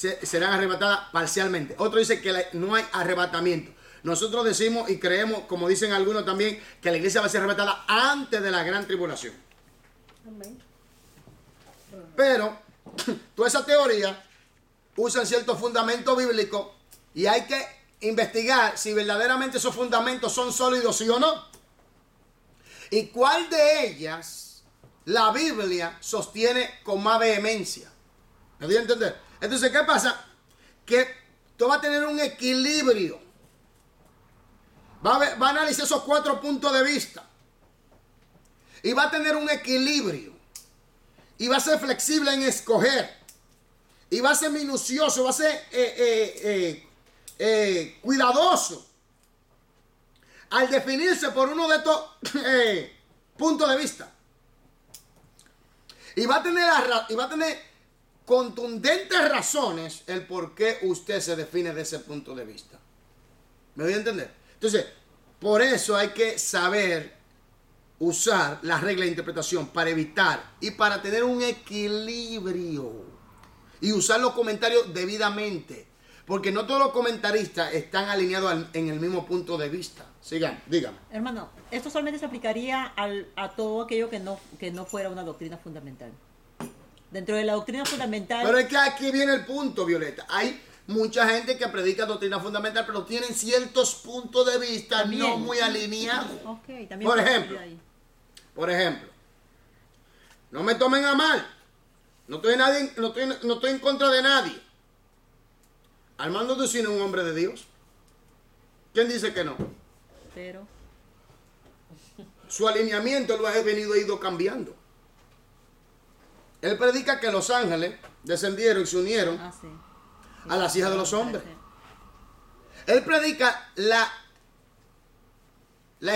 serán arrebatadas parcialmente. Otro dice que no hay arrebatamiento. Nosotros decimos y creemos, como dicen algunos también, que la iglesia va a ser arrebatada antes de la gran tribulación. Amén. Pero toda esa teoría usan ciertos fundamentos bíblicos y hay que investigar si verdaderamente esos fundamentos son sólidos, sí o no. Y cuál de ellas la Biblia sostiene con más vehemencia. ¿Me doy a entender? Entonces, ¿qué pasa? Que tú vas a tener un equilibrio. Va a analizar esos 4 puntos de vista. Y va a tener un equilibrio. Y va a ser flexible en escoger. Y va a ser minucioso, va a ser cuidadoso al definirse por uno de estos puntos de vista. Y va a tener contundentes razones el por qué usted se define de ese punto de vista. ¿Me voy a entender? Entonces, por eso hay que saber usar la regla de interpretación para evitar y para tener un equilibrio y usar los comentarios debidamente, porque no todos los comentaristas están alineados en el mismo punto de vista. Sigan, dígame. Hermano, esto solamente se aplicaría a todo aquello que no fuera una doctrina fundamental. Dentro de la doctrina fundamental... Pero es que aquí viene el punto, Violeta. Hay mucha gente que predica doctrina fundamental, pero tienen ciertos puntos de vista también no muy alineados. Okay, también por ejemplo, no me tomen a mal. No estoy en contra de nadie. Armando Ducino es un hombre de Dios. ¿Quién dice que no? Pero su alineamiento lo ha ido cambiando. Él predica que los ángeles descendieron y se unieron a las hijas de los hombres. Él predica la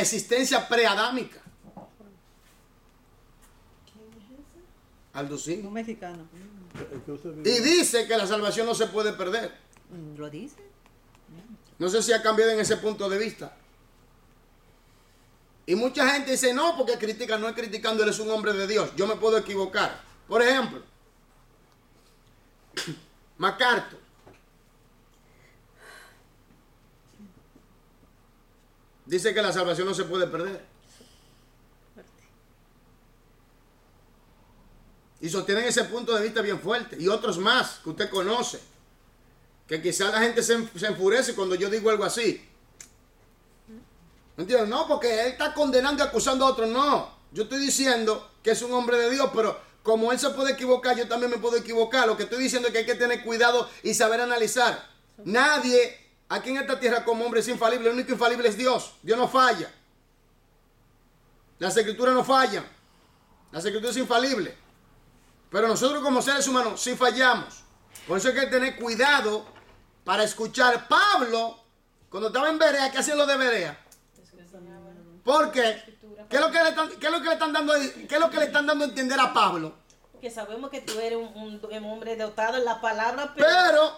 existencia preadámica. Alducino. Un mexicano. Y dice que la salvación no se puede perder. ¿Lo dice? No sé si ha cambiado en ese punto de vista. Y mucha gente dice, no, porque critica, no es criticando, él es un hombre de Dios. Yo me puedo equivocar. Por ejemplo, MacArthur. Dice que la salvación no se puede perder. Y sostienen ese punto de vista bien fuerte. Y otros más que usted conoce. Que quizás la gente se enfurece cuando yo digo algo así. ¿Me entiendes? No, porque él está condenando y acusando a otros. No. Yo estoy diciendo que es un hombre de Dios, pero como él se puede equivocar, yo también me puedo equivocar. Lo que estoy diciendo es que hay que tener cuidado y saber analizar. Nadie aquí en esta tierra como hombre es infalible. El único infalible es Dios. Dios no falla. Las escrituras no fallan. Las escrituras es infalible. Pero nosotros como seres humanos sí fallamos. Por eso hay que tener cuidado para escuchar. Pablo, cuando estaba en Berea, ¿qué hacía lo de Berea? ¿Por qué? ¿Qué es lo que le están dando a entender a Pablo? Porque sabemos que tú eres un hombre dotado en la palabra, pero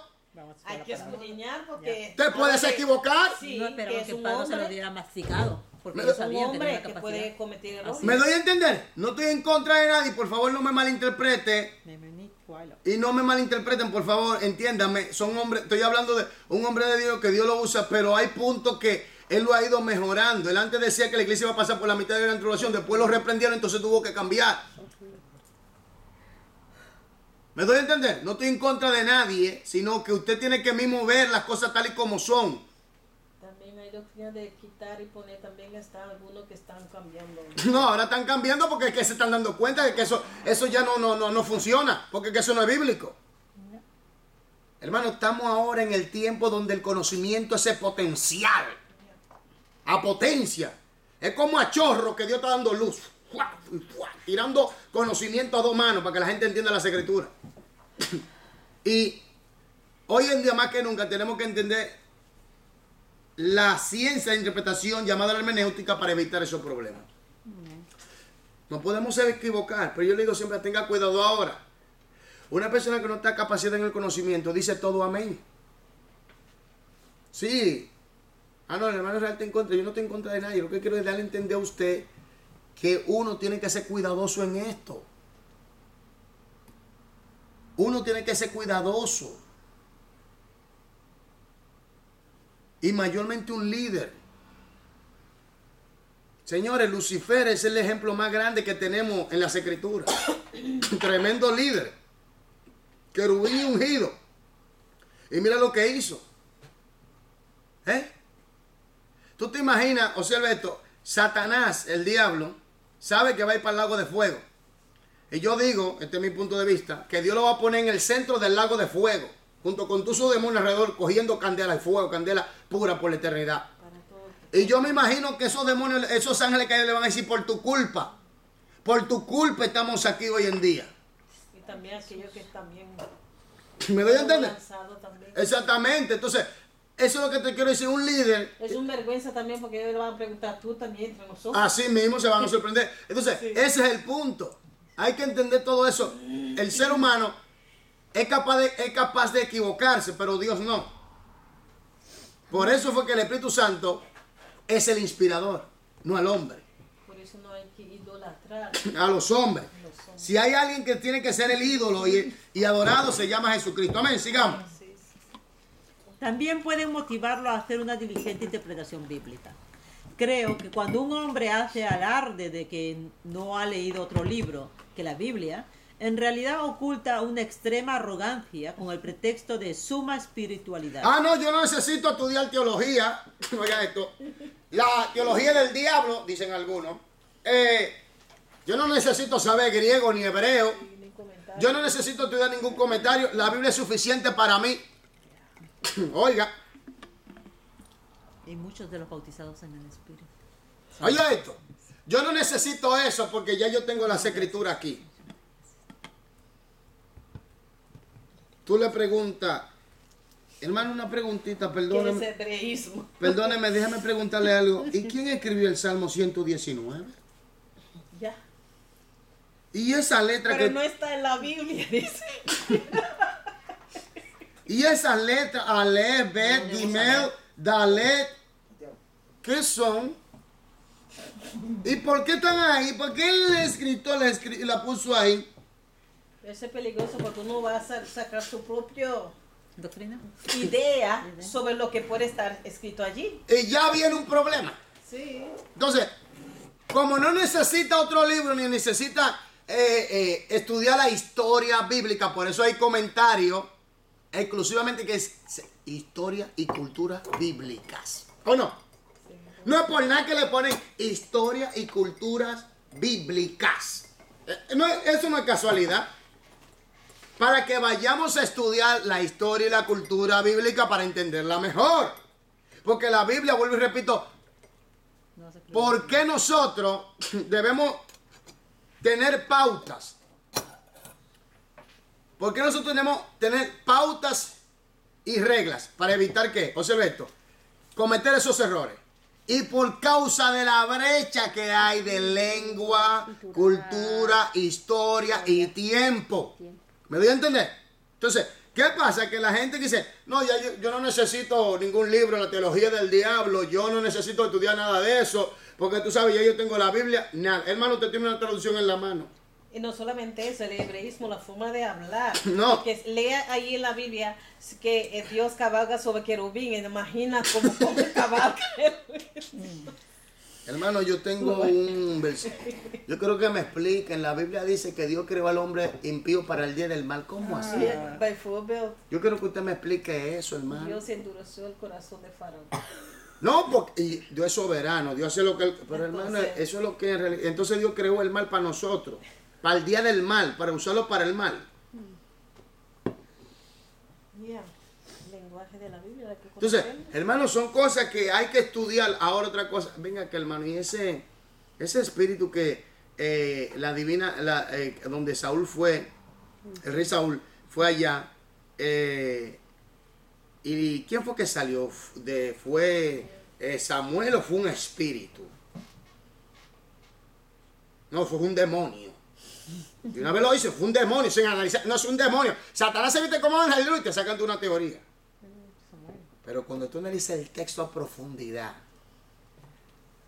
hay que escudriñar porque... ¿Te puedes equivocar? Sí, no esperaban que Pablo se lo diera masticado. Porque es un hombre que puede cometer errores. ¿Me doy a entender? No estoy en contra de nadie, por favor no me malinterprete. Y no me malinterpreten, por favor, entiéndanme. Son hombres, estoy hablando de un hombre de Dios que Dios lo usa, pero hay puntos que él lo ha ido mejorando. Él antes decía que la iglesia iba a pasar por la mitad de la gran tribulación, después lo reprendieron, entonces tuvo que cambiar. ¿Me doy a entender? No estoy en contra de nadie, sino que usted tiene que mismo ver las cosas tal y como son. También hay doctrina de quitar y poner, también están algunos que están cambiando. No, ahora están cambiando porque es que se están dando cuenta de que eso ya no funciona, porque es que eso no es bíblico. No. Hermano, estamos ahora en el tiempo donde el conocimiento es potencial. A potencia. Es como a chorro que Dios está dando luz. Tirando conocimiento a 2 manos para que la gente entienda las escrituras. Y hoy en día más que nunca tenemos que entender la ciencia de interpretación llamada la hermenéutica para evitar esos problemas. No podemos equivocar, pero yo le digo siempre, tenga cuidado ahora. Una persona que no está capacitada en el conocimiento dice todo amén. Sí. No, el hermano Israel está en contra. Yo no estoy en contra de nadie. Lo que quiero es darle a entender a usted que uno tiene que ser cuidadoso en esto. Uno tiene que ser cuidadoso. y mayormente un líder. Señores, Lucifer es el ejemplo más grande que tenemos en las escrituras. Tremendo líder. Querubín ungido. Y mira lo que hizo. Tú te imaginas, observa esto, Satanás, el diablo, sabe que va a ir para el lago de fuego. Y yo digo, este es mi punto de vista, que Dios lo va a poner en el centro del lago de fuego, junto con todos sus demonios alrededor, cogiendo candela de fuego, candela pura por la eternidad. Y yo me imagino que esos demonios, esos ángeles que le van a decir, por tu culpa estamos aquí hoy en día. Y también aquellos que también ¿Me doy a entender? lanzado también. Exactamente. Entonces, eso es lo que te quiero decir, un líder. Es un vergüenza también porque ellos le van a preguntar tú también entre nosotros. Así mismo se van a sorprender. Entonces, Sí. ese es el punto. Hay que entender todo eso. El ser humano es capaz de equivocarse, pero Dios no. Por eso fue que el Espíritu Santo es el inspirador, no al hombre, Por eso no hay que idolatrar a los hombres. a los hombres. Si hay alguien que tiene que ser el ídolo y adorado, se llama Jesucristo. Amén, sigamos. Sí, sí. También pueden motivarlo a hacer una diligente interpretación bíblica. Creo que cuando un hombre hace alarde de que no ha leído otro libro que la Biblia, en realidad oculta una extrema arrogancia con el pretexto de suma espiritualidad. Ah, no, yo no necesito estudiar teología. Oiga esto. La teología del diablo, dicen algunos. Yo no necesito saber griego ni hebreo. Y ni comentario. Yo no necesito estudiar ningún comentario. La Biblia es suficiente para mí. Oiga, Y muchos de los bautizados en el Espíritu. oiga esto. Yo no necesito eso porque ya yo tengo las escrituras aquí. Tú le preguntas, hermano, una preguntita, ¿Qué es perdóneme. hebreísmo? Perdóneme, déjame preguntarle algo. ¿Y quién escribió el Salmo 119? Ya. Y esa letra Pero que... no está en la Biblia, dice. Y esas letras, Aleph, Bet, Gimel, Dalet, ¿qué son? ¿Y por qué están ahí? ¿Por qué el escritor la puso ahí? Eso es peligroso porque uno va a sacar su propia ¿Doctrina? idea sobre lo que puede estar escrito allí. Y ya viene un problema. Sí. Entonces, como no necesita otro libro ni necesita estudiar la historia bíblica, por eso hay comentarios exclusivamente que es historia y cultura bíblicas. ¿O no? No es por nada que le ponen historia y culturas bíblicas. Eso no es casualidad. Para que vayamos a estudiar la historia y la cultura bíblica para entenderla mejor. Porque la Biblia, vuelvo y repito, No se ¿por qué nosotros debemos tener pautas? ¿Por qué nosotros tenemos que tener pautas y reglas para evitar qué? Observe esto, cometer esos errores. Y por causa de la brecha que hay de lengua, cultura, historia y tiempo. ¿Me doy a entender? Entonces, ¿qué pasa? Que la gente dice, no, ya yo no necesito ningún libro en la teología del diablo, yo no necesito estudiar nada de eso, porque tú sabes, ya yo tengo la Biblia. Nada, hermano, usted tiene una traducción en la mano. Y no solamente eso, el hebreísmo, la forma de hablar. No. Que lea ahí en la Biblia que Dios cabalga sobre querubín. Y imagina cómo cabalga. Hermano, yo tengo un versículo. Yo creo que me expliquen. La Biblia dice que Dios creó al hombre impío para el día del mal. ¿Cómo así? By Fulbelt, Yo quiero que usted me explique eso, hermano. Dios endureció el corazón de Faraón. No, porque Dios es soberano. Dios hace lo que él... Pero hermano, Entonces- eso es lo que en realidad... Entonces Dios creó el mal para nosotros. Para el día del mal. Para usarlo para el mal. Yeah. El lenguaje de la Biblia. hay que Entonces, conocerlo. hermanos, son cosas que hay que estudiar. Ahora otra cosa, venga que hermano, y ese espíritu que donde Saúl fue, el rey Saúl fue allá, ¿y quién fue que salió? ¿Fue Samuel o fue un espíritu? No, fue un demonio. Y una vez lo hice, fue un demonio, sin analizar. No es un demonio. Satanás se viste como ángel y te sacan de una teoría. Pero cuando tú analizas el texto a profundidad,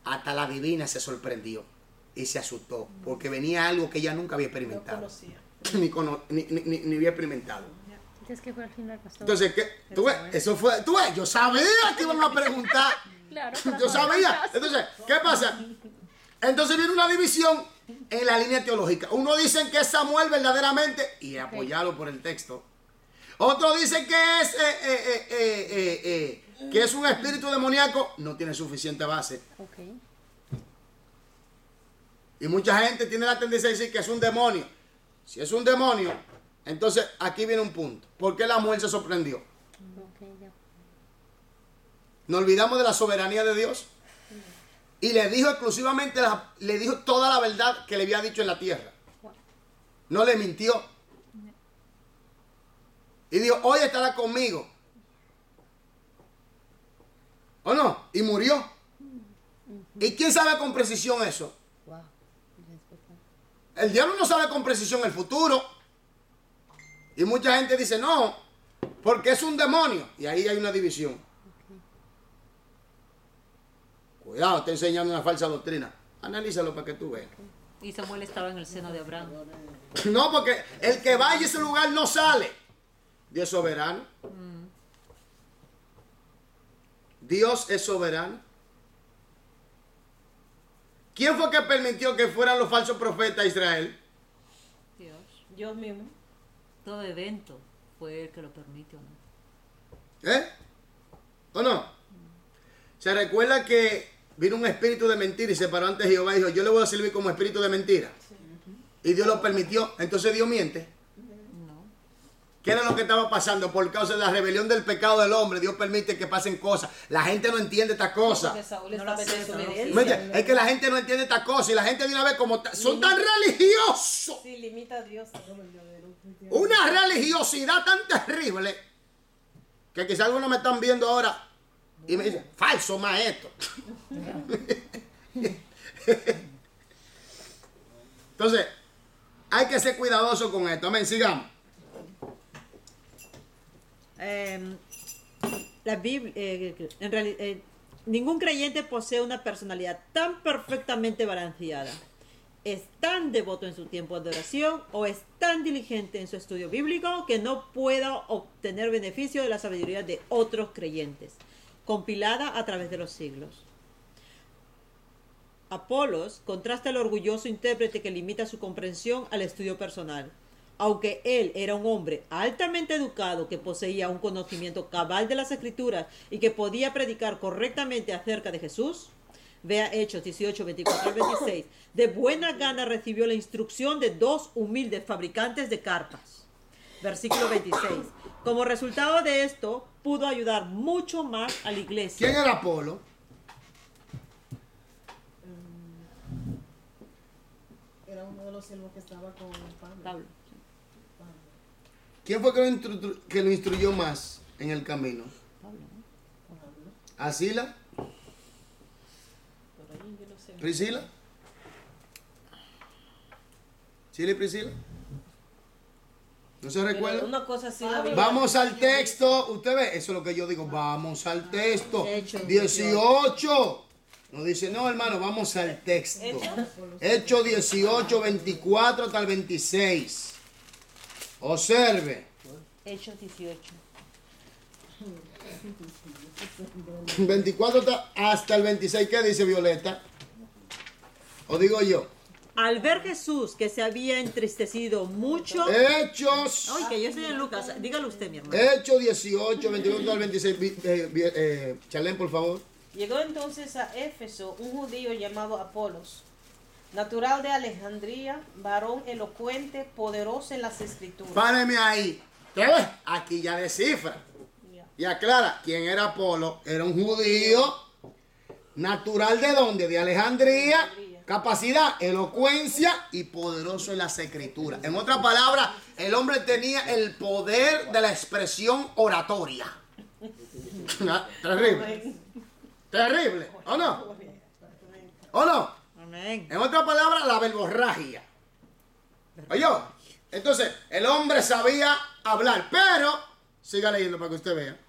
hasta la divina se sorprendió y se asustó, porque venía algo que ella nunca había No experimentado, conocía. ni había experimentado. Es que fue al final, pastor. Entonces, ¿qué? ¿Tú ves? Eso fue, tú ves, yo sabía que iban a preguntar. Claro, Yo sabía. Entonces, ¿qué pasa? Entonces viene una división en la línea teológica. Uno dicen que es Samuel verdaderamente y apoyado por el texto. Otro dicen que es un espíritu demoníaco. No tiene suficiente base. Ok. Y mucha gente tiene la tendencia a decir que es un demonio. Si es un demonio, entonces aquí viene un punto. ¿Por qué la mujer se sorprendió? Ok, ya. Nos olvidamos de la soberanía de Dios. Y le dijo exclusivamente, le dijo toda la verdad que le había dicho en la tierra. No le mintió. Y dijo, hoy estará conmigo. ¿O no? Y murió. ¿Y quién sabe con precisión eso? Wow. El diablo no sabe con precisión el futuro. Y mucha gente dice, no, porque es un demonio. Y ahí hay una división. Cuidado, está enseñando una falsa doctrina. Analízalo para que tú veas. Y Samuel estaba en el seno de Abraham. No, porque el que vaya a ese lugar no sale. Dios es soberano. Dios es soberano. ¿Quién fue que permitió que fueran los falsos profetas a Israel? Dios. Dios mismo. Todo evento fue el que lo permitió, ¿no? ¿Eh? ¿O no? Se recuerda que vino un espíritu de mentira y se paró ante Jehová y dijo, yo le voy a servir como espíritu de mentira. Y Dios lo permitió. Entonces Dios miente. No. ¿Qué era lo que estaba pasando? Por causa de la rebelión del pecado del hombre, Dios permite que pasen cosas. La gente no entiende estas cosas. Porque Saúl No estaba lo en acepta, no lo desobediencia. Es que la gente no entiende estas cosas y la gente de una vez como son tan religiosos. Sí, limita a Dios. Una religiosidad tan terrible que quizás algunos me están viendo ahora y me dicen, falso maestro. Entonces, hay que ser cuidadoso con esto. Amén, sigamos. La Biblia, en realidad, ningún creyente posee una personalidad tan perfectamente balanceada. Es tan devoto en su tiempo de oración o es tan diligente en su estudio bíblico que no pueda obtener beneficio de la sabiduría de otros creyentes, compilada a través de los siglos. Apolos contrasta el orgulloso intérprete que limita su comprensión al estudio personal. Aunque él era un hombre altamente educado que poseía un conocimiento cabal de las Escrituras y que podía predicar correctamente acerca de Jesús, vea Hechos 18, 24 al 26, de buena gana recibió la instrucción de 2 humildes fabricantes de carpas. Versículo 26. Como resultado de esto, pudo ayudar mucho más a la iglesia. ¿Quién era Apolo? Era uno de los siervos que estaba con Pablo. Pablo. ¿Quién fue que lo instruyó más en el camino? Pablo, ¿no? ¿A Sila? Por ahí yo no sé. ¿Priscila? ¿Sila y Priscila? ¿No se Pero recuerda? una cosa sí la vi. Vamos al texto. Usted ve, eso es lo que yo digo. Vamos al texto. Hechos 18. No dice, no, hermano, vamos al texto. Hechos 18, 24 hasta el 26. Observe. Hechos 18. 24 hasta el 26. ¿Qué dice Violeta? ¿O digo yo? Al ver Jesús que se había entristecido mucho. Hechos. Ay, que yo estoy en Lucas. Dígalo usted, mi hermano. Hechos 18, 24 al 26. Chalén, por favor. Llegó entonces a Éfeso un judío llamado Apolos, natural de Alejandría, varón elocuente, poderoso en las escrituras. Páreme ahí. ¿Qué ves? Aquí ya descifra. Ya. Y aclara, ¿quién era Apolo? Era un judío, natural de dónde? De Alejandría, capacidad, elocuencia y poderoso en las escrituras. En otras palabras, el hombre tenía el poder de la expresión oratoria. Terrible. Terrible, ¿o no? ¿O no? Amén. En otras palabras, la verborragia. Oye, entonces, el hombre sabía hablar, pero, siga leyendo para que usted vea.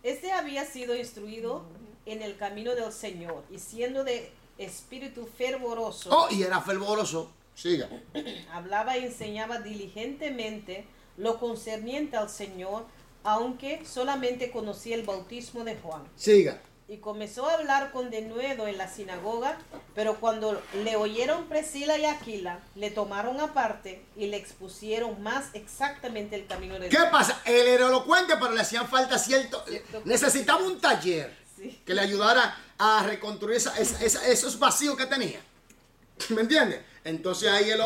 Este había sido instruido en el camino del Señor y siendo de espíritu fervoroso, Oh, y era fervoroso. Siga. hablaba y enseñaba diligentemente lo concerniente al Señor, aunque solamente conocía el bautismo de Juan. Siga. Y comenzó a hablar con denuedo en la sinagoga, pero cuando le oyeron Priscila y Aquila, le tomaron aparte y le expusieron más exactamente el camino de ¿Qué Dios. pasa? Él era elocuente, pero le hacían falta cierto... Necesitaba un taller Sí. que le ayudara a reconstruir esos vacíos que tenía. ¿Me entiendes? Entonces ahí el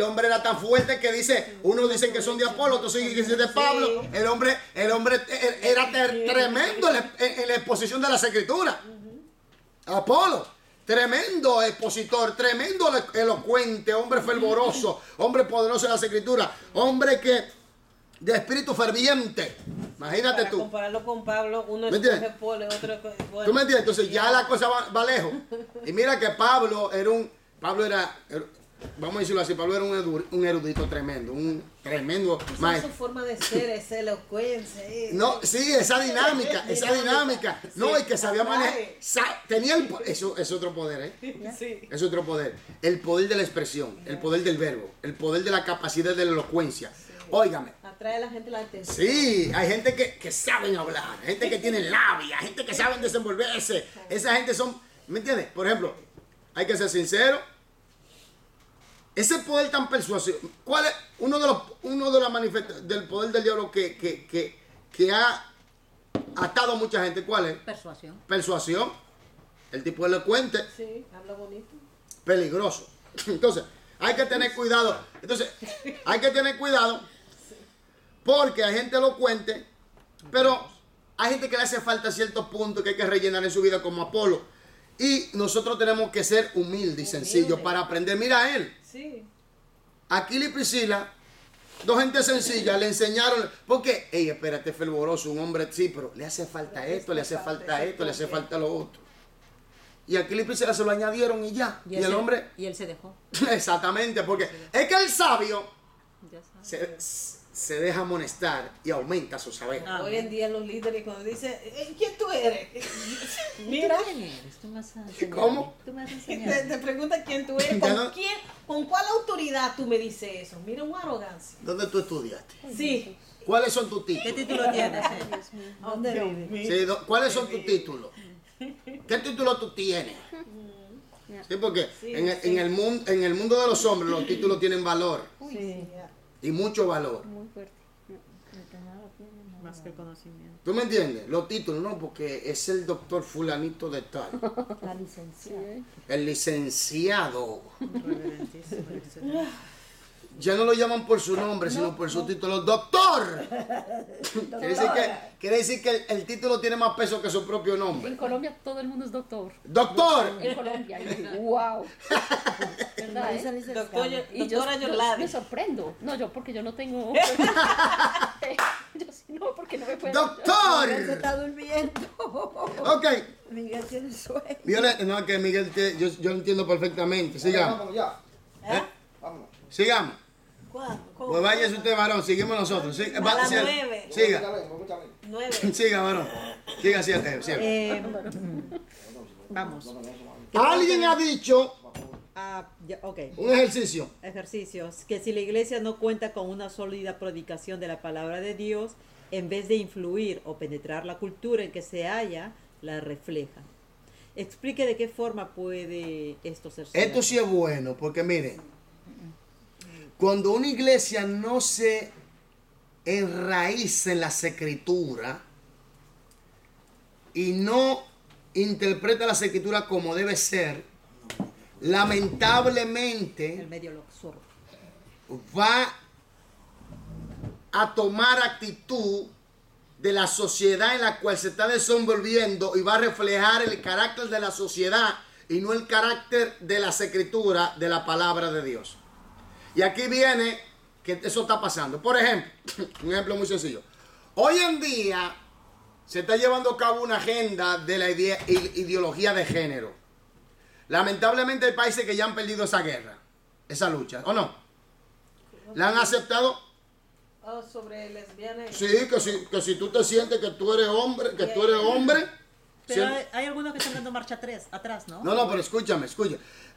hombre era tan fuerte que dice, unos dicen que son de Apolo, otros dicen que son de Pablo. Sí. El hombre era tremendo en la exposición de las escrituras. Apolo, tremendo expositor, tremendo elocuente, hombre fervoroso, hombre poderoso en las escrituras, hombre que de espíritu ferviente. Imagínate Para tú. compararlo con Pablo, uno ¿Me escoge entiendes? Polo, otro escoge... ¿Tú me entiendes? Entonces ya la cosa va lejos. Y mira que Pablo era, vamos a decirlo así, Pablo era un erudito tremendo, un tremendo Esa es su maestro. forma de ser, esa elocuencia. No, sí, esa dinámica. No, y que sabía manejar. Tenía eso es otro poder, ¿eh? Sí. Es otro poder. El poder de la expresión, el poder del verbo, el poder de la capacidad de la elocuencia. Óigame. Atrae a la gente la atención. Sí, hay gente que saben hablar, gente que tiene labia, gente que saben desenvolverse. Esa gente son, ¿me entiendes? Por ejemplo, hay que ser sincero. Ese poder tan persuasivo, ¿cuál es uno de las manifestaciones del poder del diablo que ha atado a mucha gente? ¿Cuál es? Persuasión. Persuasión. El tipo elocuente, Sí, habla bonito. peligroso. Entonces, hay que tener cuidado. Porque hay gente elocuente, pero hay gente que le hace falta ciertos puntos que hay que rellenar en su vida como Apolo. Y nosotros tenemos que ser humildes y sencillos para aprender. Mira a él. Sí. Aquila y Priscila, dos gente sencillas, le enseñaron. Porque, ey, espérate, fervoroso, un hombre, sí, pero le hace falta esto, le hace falta esto, le hace falta lo otro. Y Aquila y Priscila se lo añadieron y ya. Y el hombre, Y él se dejó. exactamente, porque es que el sabio Ya sabes. se deja amonestar y aumenta su saber. Ah. Hoy en día los líderes cuando dicen, ¿quién tú eres? Mira, ¿Quién eres? Tú me vas a enseñar. ¿Cómo? Tú me vas a te, enseñar. te pregunta quién tú eres, Ya no- ¿con cuál autoridad tú me dices eso? Mira, una arrogancia. ¿Dónde tú estudiaste? Sí. ¿Cuáles son tus ¿Qué títulos? título tienes? ¿Dónde vive? Sí, ¿cuáles son tus títulos? ¿Qué título tú tienes? Sí, porque Sí, en el mundo de los hombres los títulos tienen valor Sí. y mucho valor. Muy fuerte. Más que el conocimiento. ¿Tú me entiendes? Los títulos, no, porque es el doctor fulanito de tal, La licenciada. el licenciado. Reverentísimo. Ya no lo llaman por su nombre, sino por su título. ¡Doctor! Quiere decir que el título tiene más peso que su propio nombre. En Colombia todo el mundo es doctor. ¡Doctor! En Colombia. Y digo, wow. ¿Verdad? Doctora Me Yorladi. sorprendo. No, yo porque yo no tengo. Yo sí no, porque no me puedo. ¡Doctor! Se está durmiendo. Ok. Miguel tiene sueño. Violeta, no, que Miguel, yo lo entiendo perfectamente. Sigamos. Vámonos ya. ¿Eh? Vámonos. Sigamos. ¿Cuándo? ¿Cómo? Pues váyase usted, varón. Seguimos nosotros. A las 9. Siga. Mucha lengua. 9. Siga, varón. Siga, siga. Vamos. Alguien ha dicho Ok. un ejercicio. Ejercicios. Que si la iglesia no cuenta con una sólida predicación de la palabra de Dios, en vez de influir o penetrar la cultura en que se halla, la refleja. Explique de qué forma puede esto ser cierto. Esto sí es bueno, porque miren, cuando una iglesia no se enraíza en las escrituras y no interpreta las escrituras como debe ser, lamentablemente El medio lo absorbe. va a tomar actitud de la sociedad en la cual se está desenvolviendo y va a reflejar el carácter de la sociedad y no el carácter de las escrituras de la palabra de Dios. Y aquí viene que eso está pasando. Por ejemplo, un ejemplo muy sencillo. Hoy en día se está llevando a cabo una agenda de la ideología de género. Lamentablemente hay países que ya han perdido esa guerra, esa lucha, ¿o no? ¿La han aceptado? Oh, sobre lesbianas. Sí, que si tú te sientes que tú eres hombre, Pero si- hay algunos que están dando marcha atrás, ¿no? No, pero escucha.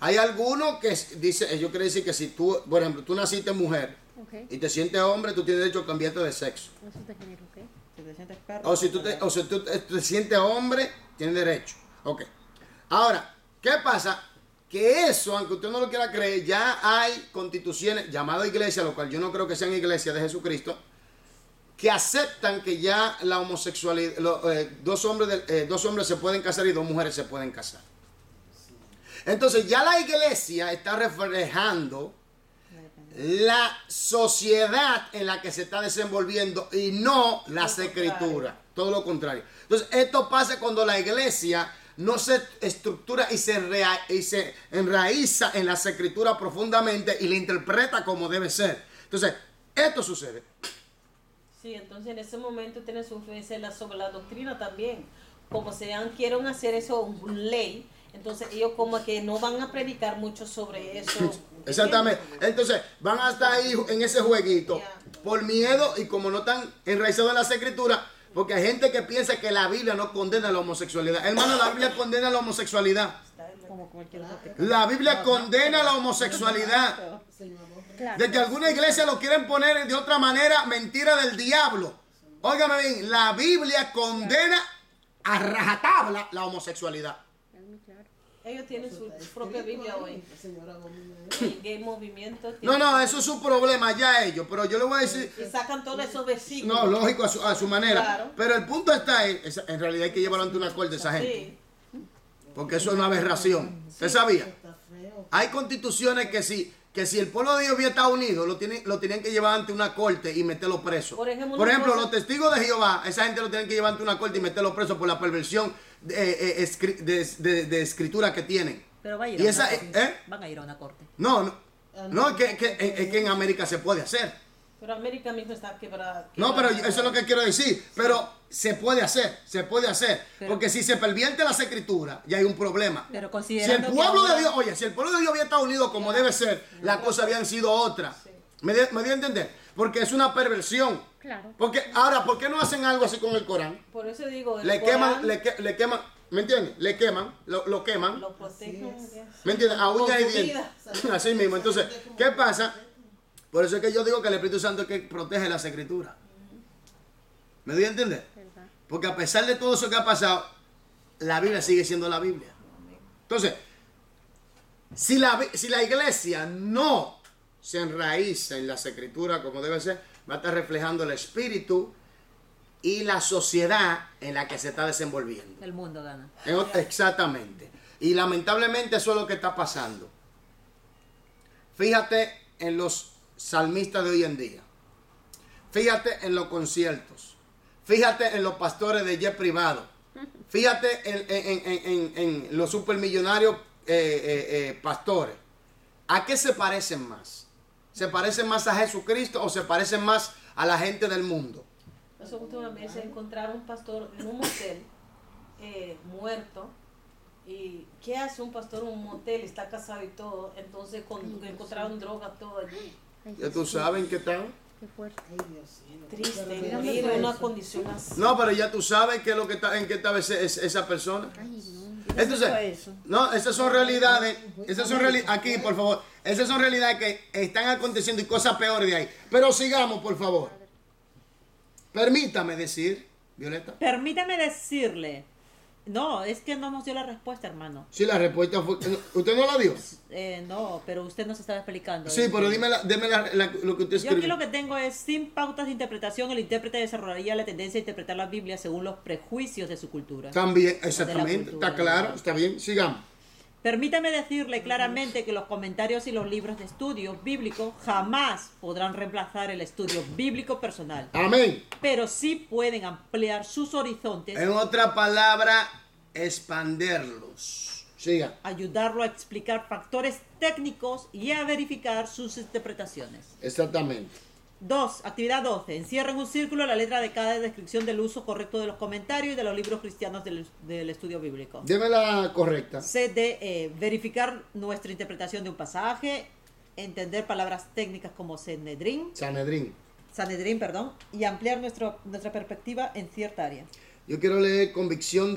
Hay algunos que dice, yo quiero decir que si tú, por ejemplo, tú naciste mujer Ok. y te sientes hombre, tú tienes derecho a cambiarte de sexo. Eso es de género, ok. Si te sientes perro, O si tú te sientes hombre, tienes derecho. Ok. Ahora, ¿qué pasa? Que eso, aunque usted no lo quiera creer, ya hay constituciones llamadas iglesia, lo cual yo no creo que sean iglesias de Jesucristo, que aceptan que ya la homosexualidad, dos hombres se pueden casar y dos mujeres se pueden casar. Entonces ya la iglesia está reflejando la sociedad en la que se está desenvolviendo y no las escrituras. Todo lo contrario. Entonces esto pasa cuando la iglesia no se estructura y se enraiza en las escrituras profundamente y la interpreta como debe ser. Entonces esto sucede. Sí, entonces en ese momento tiene su influencia sobre la doctrina también. Como quieren hacer eso ley, entonces ellos como que no van a predicar mucho sobre eso. Exactamente. Entonces van a estar ahí en ese jueguito Ya. por miedo y como no están enraizados en las escrituras, porque hay gente que piensa que la Biblia no condena la homosexualidad. Hermano, la Biblia condena la homosexualidad. como cualquier otro pecado. La Biblia condena la homosexualidad. Claro. De que alguna iglesia lo quieren poner de otra manera, mentira del diablo. Óigame bien, la Biblia condena a rajatabla la homosexualidad. Es muy claro. Ellos tienen su propia Biblia hoy. El gay movimiento. No, eso es su problema ya ellos, pero yo le voy a decir, Y sacan todos esos versículos. no, lógico, a su manera. Claro. Pero el punto está en realidad hay que llevarlo ante una corte esa gente. Sí. Porque eso es una aberración. ¿Usted sabía? Hay constituciones que si el pueblo de Dios había estado unido, lo tenían que llevar ante una corte y meterlo preso. Por ejemplo, Los testigos de Jehová, esa gente lo tienen que llevar ante una corte y meterlo preso por la perversión de escritura que tienen. Pero va a ir Y a esa, una corte. ¿eh? Van a ir a una corte. No, es que en América se puede hacer. Pero América mismo está quebrada. No, pero eso es lo que quiero decir. Pero se puede hacer. Pero- Porque si se pervierte las escrituras, ya hay un problema. Pero Si considerando el que pueblo ahora- de Dios, oye, si el pueblo de Dios había estado unido como debe ser, las cosas habían sido otras. ¿Me dio a entender? Porque es una perversión. Claro. Porque ahora, ¿por qué no hacen algo así con el Corán? Por eso digo, el Le Corán queman, le queman, ¿me entiendes? Le queman, lo queman. lo protegen. ¿Me entiendes? A uñas y Con su dientes. Así mismo. Entonces, ¿qué pasa? Por eso es que yo digo que el Espíritu Santo es que protege las escrituras. ¿Me doy a entender? ¿Verdad? Porque a pesar de todo eso que ha pasado, la Biblia sigue siendo la Biblia. Entonces, si la iglesia no se enraiza en las escrituras como debe ser, va a estar reflejando el espíritu y la sociedad en la que se está desenvolviendo. El mundo gana. Exactamente. Y lamentablemente eso es lo que está pasando. Fíjate en los salmistas de hoy en día. Fíjate en los conciertos. Fíjate en los pastores de jet privado. Fíjate en los supermillonarios pastores. ¿A qué se parecen más? ¿Se parecen más a Jesucristo o se parecen más a la gente del mundo? Nosotros una vez encontraron un pastor en un motel muerto. ¿Y qué hace un pastor en un motel? Está casado y todo. Entonces encontraron droga todo allí. Ay, Ya tú Jesús, sabes qué tal. qué fuerte. Triste, Mira, vivir mira en una eso. condición así. No, pero ya tú sabes qué es lo que está, en qué está esa persona. Ay, no. Entonces, fue eso? no, esas son realidades, aquí por favor, esas son realidades que están aconteciendo y cosas peores de ahí. Pero sigamos, por favor. Permítame decir, Violeta, Permítame decirle. No, es que no nos dio la respuesta, hermano. si la respuesta fue, ¿usted no la dio? No, pero usted nos estaba explicando. Sí, pero dime lo que usted Yo aquí lo escribió. que tengo es, sin pautas de interpretación, el intérprete desarrollaría la tendencia a interpretar la Biblia según los prejuicios de su cultura. También, exactamente, cultura, está claro, ¿no? está bien, sigamos. Permítame decirle claramente que los comentarios y los libros de estudio bíblico jamás podrán reemplazar el estudio bíblico personal, Amén. pero sí pueden ampliar sus horizontes, En otra palabra, expanderlos. Siga. ayudarlo a explicar factores técnicos y a verificar sus interpretaciones. Exactamente. 2. Actividad 12. Encierra en un círculo la letra de cada descripción del uso correcto de los comentarios y de los libros cristianos del estudio bíblico. Deme la correcta. C. Verificar nuestra interpretación de un pasaje, entender palabras técnicas como Sanedrín, y ampliar nuestra perspectiva en cierta área. Yo quiero leer convicción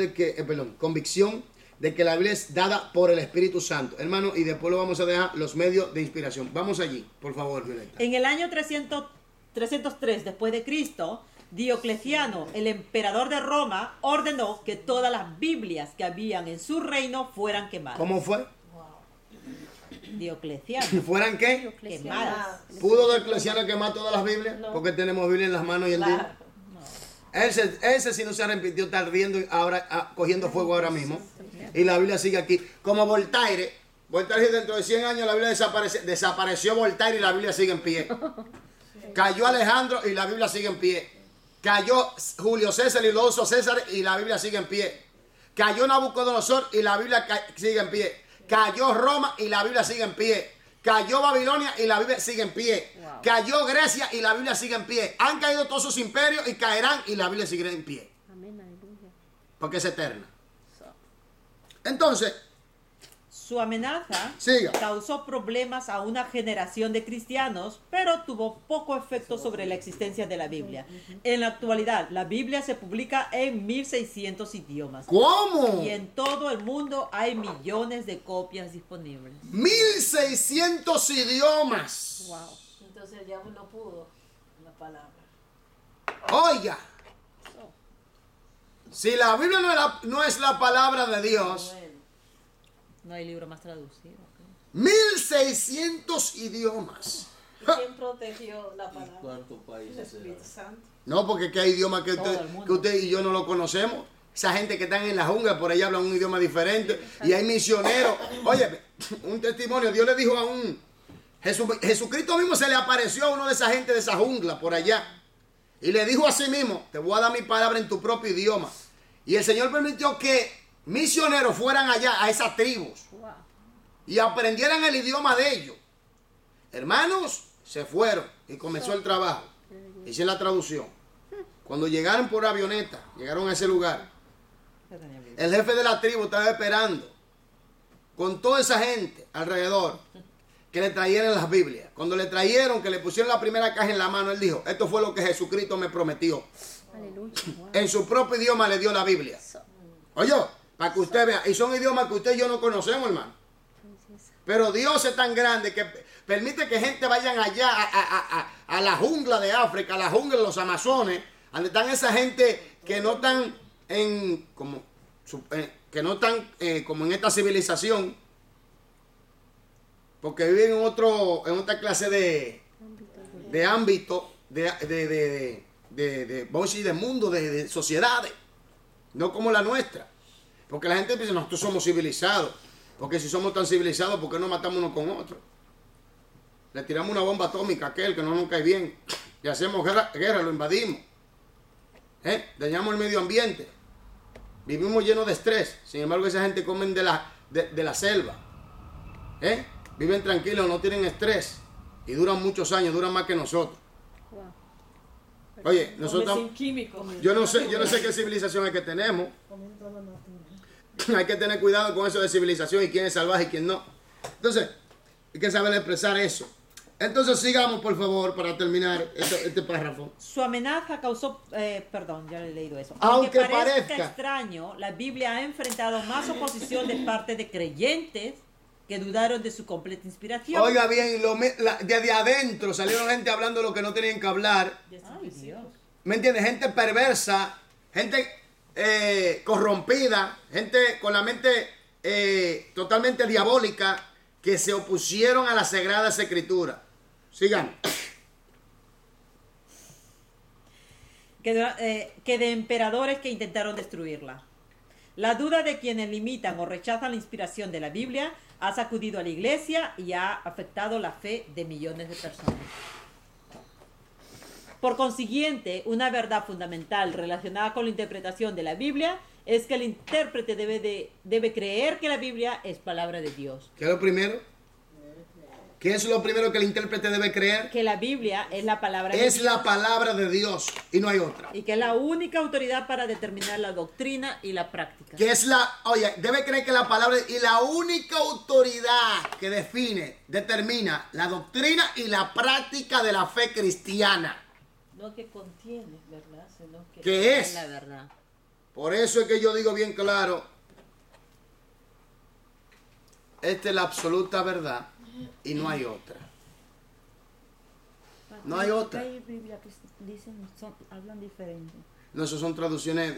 de que la Biblia es dada por el Espíritu Santo. Hermano, y después lo vamos a dejar los medios de inspiración. Vamos allí, por favor, Violeta. En el año 303 después de Cristo, Diocleciano, el emperador de Roma, ordenó que todas las Biblias que habían en su reino fueran quemadas. ¿Cómo fue? Diocleciano. ¿Fueran qué? Quemadas. ¿Pudo Diocleciano quemar todas las Biblias? No. Porque tenemos Biblia en las manos hoy en Claro. día. Ese sí no se arrepintió, está ardiendo ahora, cogiendo fuego ahora mismo. Y la Biblia sigue aquí. Como Voltaire. Voltaire dentro de 100 años la Biblia desapareció Voltaire y la Biblia sigue en pie. Cayó Alejandro y la Biblia sigue en pie. Cayó Julio César y lo usó César y la Biblia sigue en pie. Cayó Nabucodonosor y la Biblia sigue en pie. Cayó Roma y la Biblia sigue en pie. Cayó Babilonia y la Biblia sigue en pie. Wow. Cayó Grecia y la Biblia sigue en pie. Han caído todos sus imperios y caerán y la Biblia seguirá en pie. Amén, aleluya. Porque es eterna. Entonces, Su amenaza siga. causó problemas a una generación de cristianos, pero tuvo poco efecto sobre la existencia de la Biblia. En la actualidad, la Biblia se publica en 1600 idiomas. ¿Cómo? Y en todo el mundo hay millones de copias disponibles. 1600 idiomas. Wow. Entonces el diablo no pudo la palabra. Oiga. Si la Biblia no es la palabra de Dios, Bueno, No hay libro más traducido. ¿Ok? 1600 idiomas. ¿y quién protegió la palabra? ¿Cuántos El países Espíritu será? Santo. No, porque que hay idiomas que Todo el mundo. usted y yo no lo conocemos. Esa gente que están en la jungla, por ahí hablan un idioma diferente. Y hay misioneros. Oye, un testimonio. Dios le dijo a un... Jesucristo mismo se le apareció a uno de esa gente de esa jungla por allá. Y le dijo a sí mismo, te voy a dar mi palabra en tu propio idioma. Y el Señor permitió que misioneros fueran allá a esas tribus. Wow. Y aprendieran el idioma de ellos. Hermanos, se fueron y comenzó el trabajo. Hice la traducción. Cuando llegaron por avioneta, llegaron a ese lugar, el jefe de la tribu estaba esperando con toda esa gente alrededor que le trajeran las Biblias. Cuando le trajeron, que le pusieron la primera caja en la mano, él dijo, esto fue lo que Jesucristo me prometió. Aleluya. Wow. En su propio idioma le dio la Biblia. Oye, para que usted vea, y son idiomas que usted y yo no conocemos, hermano. Pero Dios es tan grande que permite que gente vayan allá a la jungla de África, a la jungla de los Amazones, donde están esa gente que no están como en esta civilización, porque viven en otra clase de ámbito, vamos a decir, de mundo, de sociedades, no como la nuestra. Porque la gente dice, nosotros somos civilizados. Porque si somos tan civilizados, ¿por qué no matamos uno con otro? Le tiramos una bomba atómica a aquel que no nos cae bien. Le hacemos guerra, lo invadimos. Dañamos el medio ambiente. Vivimos llenos de estrés. Sin embargo, esa gente comen de la selva. Viven tranquilos, no tienen estrés. Y duran muchos años, duran más que nosotros. Wow. Oye, nosotros... Sin químicos. Yo no sé qué civilización es que tenemos. Hay que tener cuidado con eso de civilización y quién es salvaje y quién no. Entonces, hay que saber expresar eso. Entonces, sigamos, por favor, para terminar este párrafo. Su amenaza causó, perdón, ya le he leído eso. Aunque parezca parezca extraño, la Biblia ha enfrentado más oposición de parte de creyentes que dudaron de su completa inspiración. Oiga bien, desde adentro salieron gente hablando lo que no tenían que hablar. Ay, Dios. ¿Me entiendes? Gente perversa, gente corrompida, gente con la mente totalmente diabólica que se opusieron a las Sagradas Escrituras. Sigan. Que de emperadores que intentaron destruirla. La duda de quienes limitan o rechazan la inspiración de la Biblia ha sacudido a la iglesia y ha afectado la fe de millones de personas. Por consiguiente, una verdad fundamental relacionada con la interpretación de la Biblia es que el intérprete debe creer que la Biblia es palabra de Dios. ¿Qué es lo primero? ¿Qué es lo primero que el intérprete debe creer? Que la Biblia es la palabra de Es Dios. la palabra de Dios y no hay otra. Y que es la única autoridad para determinar la doctrina y la práctica. Que es debe creer que la palabra y la única autoridad que determina la doctrina y la práctica de la fe cristiana. No que contiene, ¿verdad? Sino que... ¿Qué Es es? la verdad. Por eso es que yo digo bien claro esta es la absoluta verdad y no hay otra. No hay otra. Hay Biblia que dicen, hablan diferente. No, eso son traducciones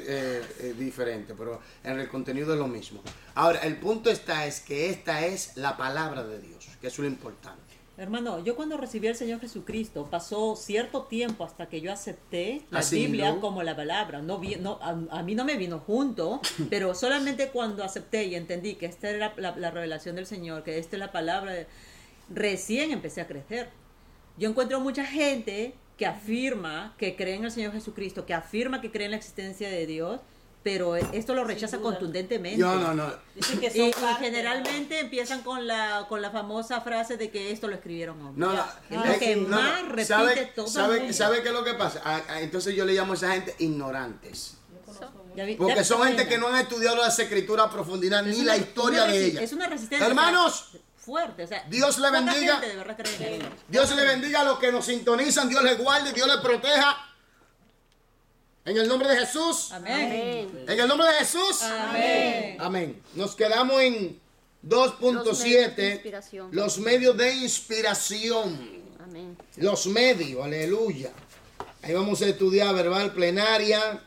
diferentes, pero en el contenido es lo mismo. Ahora, el punto es que esta es la palabra de Dios, que es lo importante. Hermano, yo cuando recibí al Señor Jesucristo, pasó cierto tiempo hasta que yo acepté la Así, Biblia ¿no? como la palabra. A mí no me vino junto, pero solamente cuando acepté y entendí que esta era la revelación del Señor, que esta es la palabra, recién empecé a crecer. Yo encuentro mucha gente que afirma que cree en el Señor Jesucristo, que afirma que cree en la existencia de Dios, pero esto lo rechaza contundentemente. No. Dicen que Y son parte, generalmente empiezan con la famosa frase de que esto lo escribieron hombres. No, Lo que más repite todo el mundo. ¿Sabe qué es lo que pasa? Entonces yo le llamo a esa gente ignorantes. Ya vi- Porque ya son vi- gente que no han estudiado las escrituras a profundidad Es ni una- la historia una de resi- ellas. Es una resistencia. Hermanos, fuerte. O sea, Dios le poca bendiga. gente de verdad cree en Dios. Dios le bendiga a los que nos sintonizan, Dios les guarde, Dios les proteja. En el nombre de Jesús. Amén. En el nombre de Jesús. Amén. Amén. Nos quedamos en Los medios de 2.7. inspiración. Los medios de inspiración. Amén. Los medios, aleluya. Ahí vamos a estudiar verbal plenaria,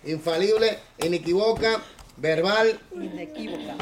infalible, inequívoca, verbal Inequívoca.